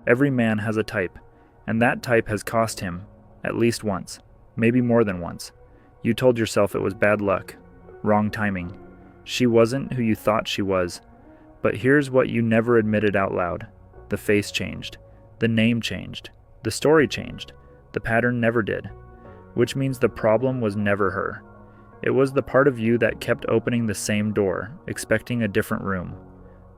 Every man has a type, and that type has cost him, at least once, maybe more than once. You told yourself it was bad luck, wrong timing. She wasn't who you thought she was. But here's what you never admitted out loud. The face changed. The name changed. The story changed. The pattern never did. Which means the problem was never her. It was the part of you that kept opening the same door, expecting a different room.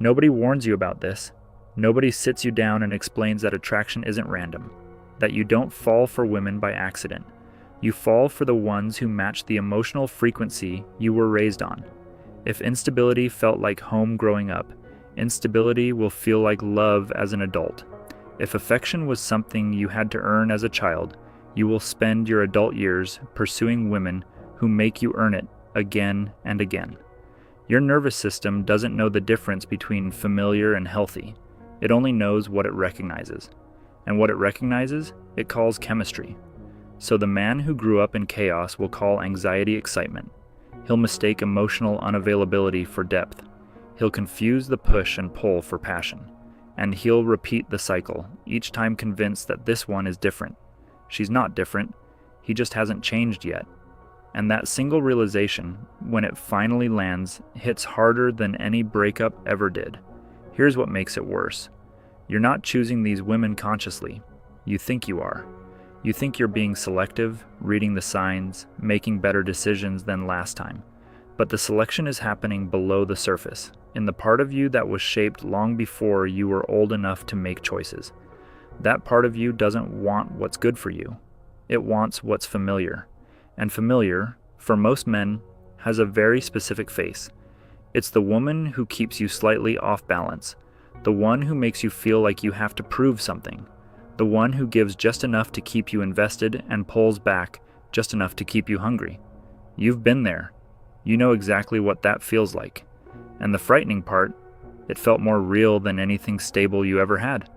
Nobody warns you about this. Nobody sits you down and explains that attraction isn't random, that you don't fall for women by accident. You fall for the ones who match the emotional frequency you were raised on. If instability felt like home growing up, instability will feel like love as an adult. If affection was something you had to earn as a child, you will spend your adult years pursuing women who make you earn it again and again. Your nervous system doesn't know the difference between familiar and healthy. It only knows what it recognizes. And what it recognizes, it calls chemistry. So the man who grew up in chaos will call anxiety excitement. He'll mistake emotional unavailability for depth. He'll confuse the push and pull for passion. And he'll repeat the cycle, each time convinced that this one is different. She's not different. He just hasn't changed yet. And that single realization, when it finally lands, hits harder than any breakup ever did. Here's what makes it worse. You're not choosing these women consciously. You think you are. You think you're being selective, reading the signs, making better decisions than last time. But the selection is happening below the surface, in the part of you that was shaped long before you were old enough to make choices. That part of you doesn't want what's good for you. It wants what's familiar. And familiar, for most men, has a very specific face. It's the woman who keeps you slightly off balance, the one who makes you feel like you have to prove something, the one who gives just enough to keep you invested and pulls back just enough to keep you hungry. You've been there. You know exactly what that feels like. And the frightening part, it felt more real than anything stable you ever had.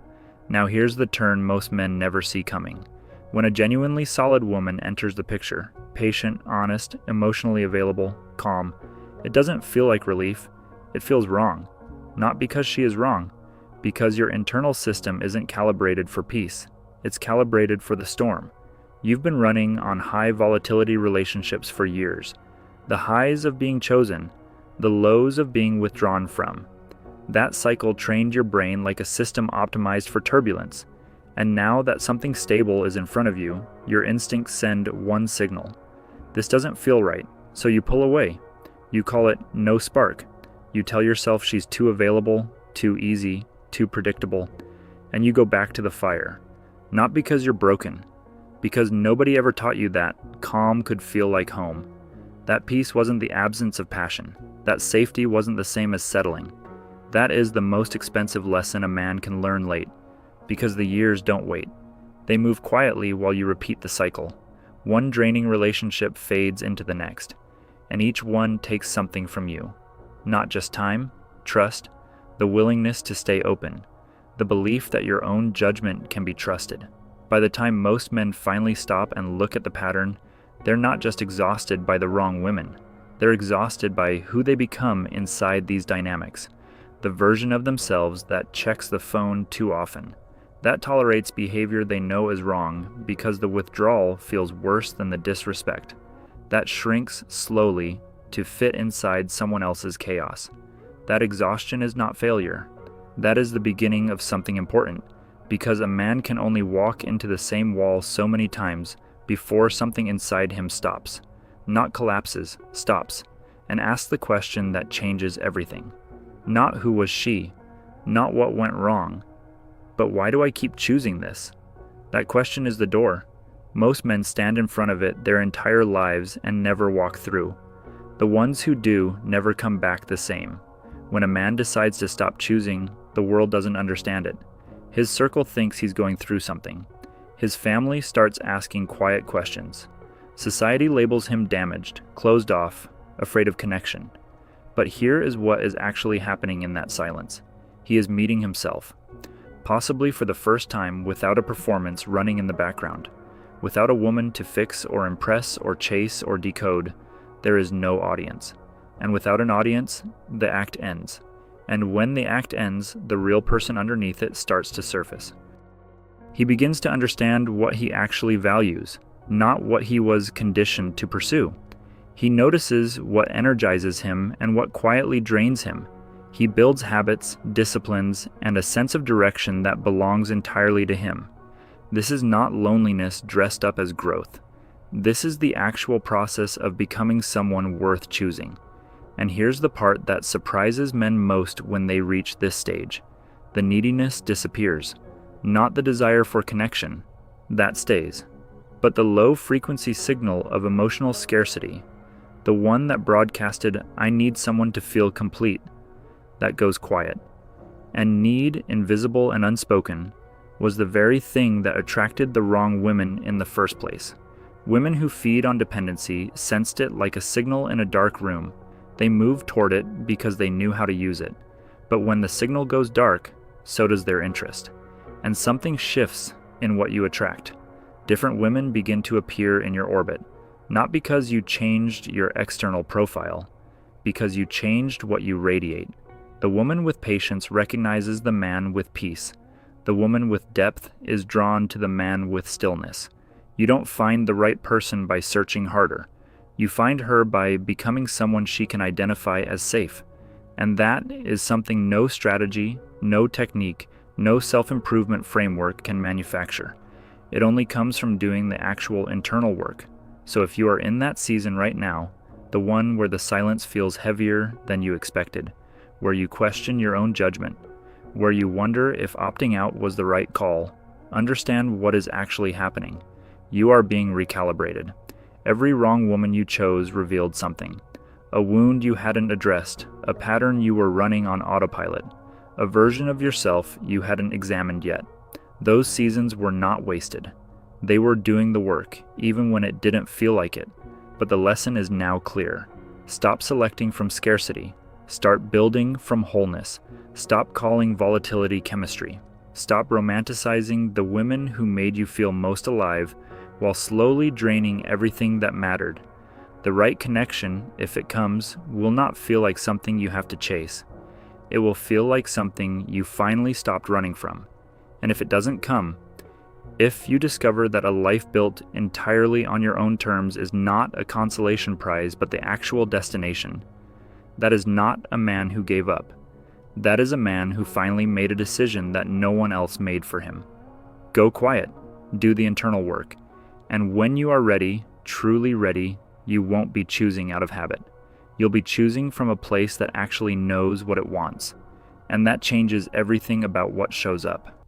Now here's the turn most men never see coming. When a genuinely solid woman enters the picture, patient, honest, emotionally available, calm, it doesn't feel like relief. It feels wrong. Not because she is wrong, because your internal system isn't calibrated for peace. It's calibrated for the storm. You've been running on high volatility relationships for years. The highs of being chosen, the lows of being withdrawn from. That cycle trained your brain like a system optimized for turbulence. And now that something stable is in front of you, your instincts send one signal. This doesn't feel right, so you pull away. You call it no spark. You tell yourself she's too available, too easy, too predictable, and you go back to the fire. Not because you're broken, because nobody ever taught you that calm could feel like home. That peace wasn't the absence of passion. That safety wasn't the same as settling. That is the most expensive lesson a man can learn late, because the years don't wait. They move quietly while you repeat the cycle. One draining relationship fades into the next, and each one takes something from you. Not just time, trust, the willingness to stay open, the belief that your own judgment can be trusted. By the time most men finally stop and look at the pattern, they're not just exhausted by the wrong women. They're exhausted by who they become inside these dynamics. The version of themselves that checks the phone too often. That tolerates behavior they know is wrong because the withdrawal feels worse than the disrespect. That shrinks slowly to fit inside someone else's chaos. That exhaustion is not failure. That is the beginning of something important, because a man can only walk into the same wall so many times before something inside him stops. Not collapses, stops, and asks the question that changes everything. Not who was she, not what went wrong, but why do I keep choosing this? That question is the door. Most men stand in front of it their entire lives and never walk through. The ones who do never come back the same. When a man decides to stop choosing, the world doesn't understand it. His circle thinks he's going through something. His family starts asking quiet questions. Society labels him damaged, closed off, afraid of connection. But here is what is actually happening in that silence. He is meeting himself. Possibly for the first time without a performance running in the background. Without a woman to fix or impress or chase or decode, there is no audience. And without an audience, the act ends. And when the act ends, the real person underneath it starts to surface. He begins to understand what he actually values, not what he was conditioned to pursue. He notices what energizes him and what quietly drains him. He builds habits, disciplines, and a sense of direction that belongs entirely to him. This is not loneliness dressed up as growth. This is the actual process of becoming someone worth choosing. And here's the part that surprises men most when they reach this stage. The neediness disappears. Not the desire for connection. That stays. But the low-frequency signal of emotional scarcity, the one that broadcasted, "I need someone to feel complete," that goes quiet. And need, invisible and unspoken, was the very thing that attracted the wrong women in the first place. Women who feed on dependency sensed it like a signal in a dark room. They moved toward it because they knew how to use it. But when the signal goes dark, so does their interest. And something shifts in what you attract. Different women begin to appear in your orbit, not because you changed your external profile, because you changed what you radiate. The woman with patience recognizes the man with peace. The woman with depth is drawn to the man with stillness. You don't find the right person by searching harder. You find her by becoming someone she can identify as safe. And that is something no strategy, no technique, no self-improvement framework can manufacture. It only comes from doing the actual internal work. So if you are in that season right now, the one where the silence feels heavier than you expected, where you question your own judgment, where you wonder if opting out was the right call, understand what is actually happening. You are being recalibrated. Every wrong woman you chose revealed something. A wound you hadn't addressed, a pattern you were running on autopilot, a version of yourself you hadn't examined yet. Those seasons were not wasted. They were doing the work, even when it didn't feel like it. But the lesson is now clear. Stop selecting from scarcity. Start building from wholeness. Stop calling volatility chemistry. Stop romanticizing the women who made you feel most alive while slowly draining everything that mattered. The right connection, if it comes, will not feel like something you have to chase. It will feel like something you finally stopped running from. And if it doesn't come, if you discover that a life built entirely on your own terms is not a consolation prize but the actual destination, that is not a man who gave up. That is a man who finally made a decision that no one else made for him. Go quiet. Do the internal work. And when you are ready, truly ready, you won't be choosing out of habit. You'll be choosing from a place that actually knows what it wants. And that changes everything about what shows up.